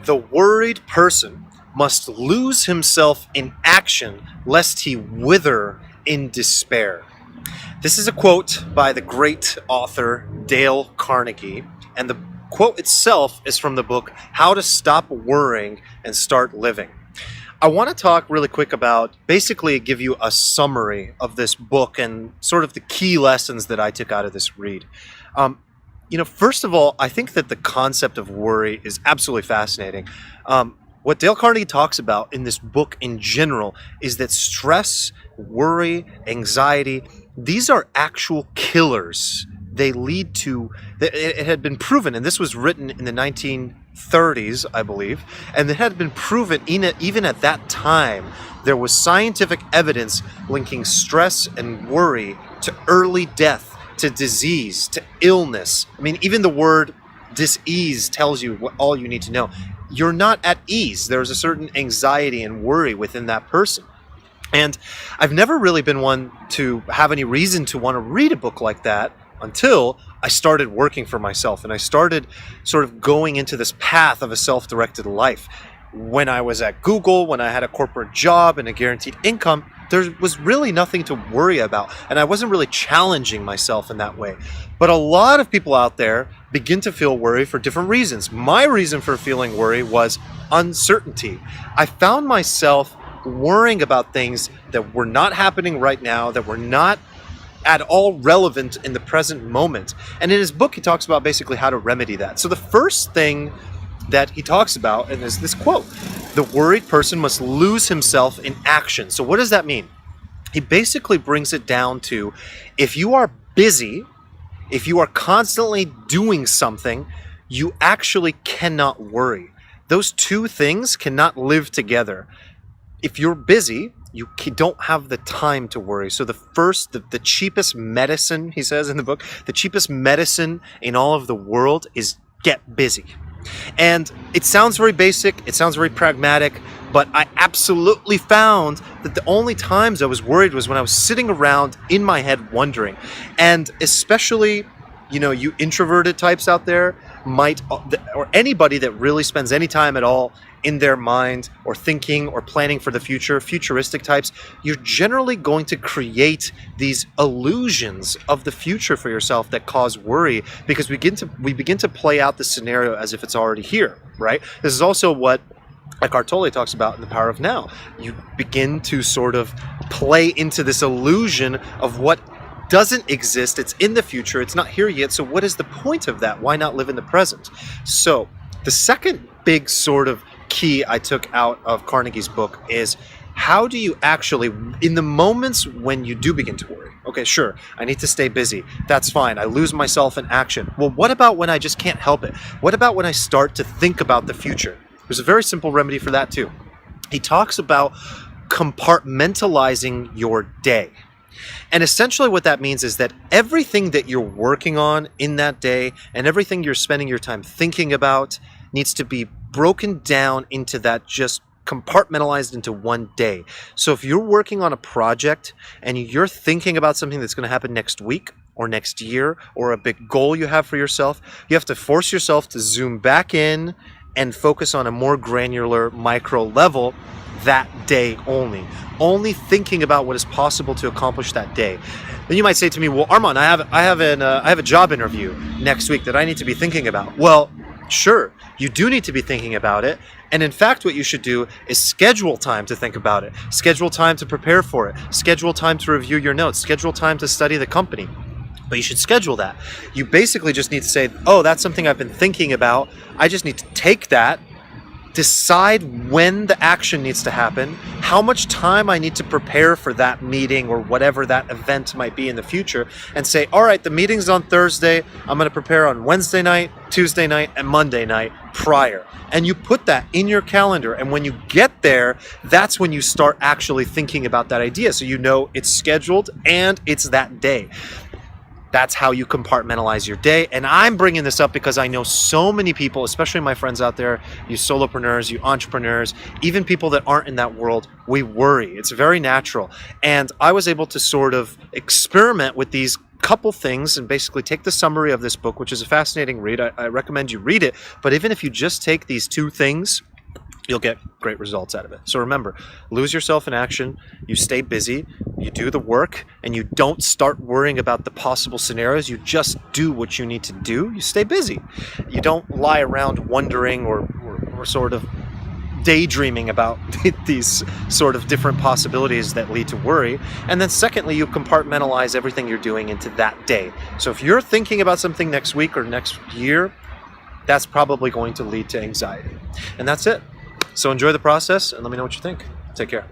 The worried person must lose himself in action lest he wither in despair. This is a quote by the great author Dale Carnegie, and the quote itself is from the book How to Stop Worrying and Start Living. I want to talk really quick about, basically give you a summary of this book and sort of the key lessons that I took out of this read. First of all, I think that the concept of worry is absolutely fascinating. What Dale Carnegie talks about in this book in general is that stress, worry, anxiety, these are actual killers. They lead to, it had been proven, and this was written in the 1930s, I believe, and it had been proven even at that time, there was scientific evidence linking stress and worry to early death, to disease, to illness. I mean, even the word dis-ease tells you all you need to know. You're not at ease. There's a certain anxiety and worry within that person. And I've never really been one to have any reason to want to read a book like that until I started working for myself and I started sort of going into this path of a self-directed life. When I was at Google, when I had a corporate job and a guaranteed income, there was really nothing to worry about, and I wasn't really challenging myself in that way. But a lot of people out there begin to feel worry for different reasons. My reason for feeling worry was uncertainty. I found myself worrying about things that were not happening right now, that were not at all relevant in the present moment. And in his book, he talks about basically how to remedy that. So the first thing that he talks about, and is this quote, the worried person must lose himself in action. So what does that mean? He basically brings it down to, if you are busy, if you are constantly doing something, you actually cannot worry. Those two things cannot live together. If you're busy, you don't have the time to worry. So the cheapest medicine, he says in the book, the cheapest medicine in all of the world is get busy. And it sounds very basic, it sounds very pragmatic, but I absolutely found that the only times I was worried was when I was sitting around in my head wondering. And especially, you introverted types out there or anybody that really spends any time at all in their mind or thinking or planning for the future, futuristic types, you're generally going to create these illusions of the future for yourself that cause worry, because we begin to play out the scenario as if it's already here, right? This is also what Eckhart Tolle talks about in The Power of Now. You begin to sort of play into this illusion of what doesn't exist. It's in the future. It's not here yet. So what is the point of that? Why not live in the present? So the second big sort of key I took out of Carnegie's book is, how do you actually, in the moments when you do begin to worry, okay, sure, I need to stay busy, that's fine, I lose myself in action. Well, what about when I just can't help it? What about when I start to think about the future? There's a very simple remedy for that too. He talks about compartmentalizing your day. And essentially what that means is that everything that you're working on in that day and everything you're spending your time thinking about needs to be broken down into that, just compartmentalized into one day. So if you're working on a project and you're thinking about something that's going to happen next week or next year, or a big goal you have for yourself, you have to force yourself to zoom back in and focus on a more granular micro level that day only thinking about what is possible to accomplish that day. Then you might say to me, well, Armand, I have a job interview next week that I need to be thinking about. Well, sure, you do need to be thinking about it. And in fact, what you should do is schedule time to think about it. Schedule time to prepare for it. Schedule time to review your notes. Schedule time to study the company. But you should schedule that. You basically just need to say, oh, that's something I've been thinking about. I just need to take that, decide when the action needs to happen, how much time I need to prepare for that meeting or whatever that event might be in the future, and say, all right, the meeting's on Thursday, I'm going to prepare on Wednesday night, Tuesday night, and Monday night prior. And you put that in your calendar, and when you get there, that's when you start actually thinking about that idea. So you know it's scheduled and it's that day. That's how you compartmentalize your day. And I'm bringing this up because I know so many people, especially my friends out there, you solopreneurs, you entrepreneurs, even people that aren't in that world, we worry. It's very natural. And I was able to sort of experiment with these couple things and basically take the summary of this book, which is a fascinating read. I recommend you read it. But even if you just take these two things, you'll get great results out of it. So remember, lose yourself in action, you stay busy, you do the work, and you don't start worrying about the possible scenarios. You just do what you need to do. You stay busy. You don't lie around wondering or sort of daydreaming about these sort of different possibilities that lead to worry. And then secondly, you compartmentalize everything you're doing into that day. So if you're thinking about something next week or next year, that's probably going to lead to anxiety. And that's it. So enjoy the process and let me know what you think. Take care.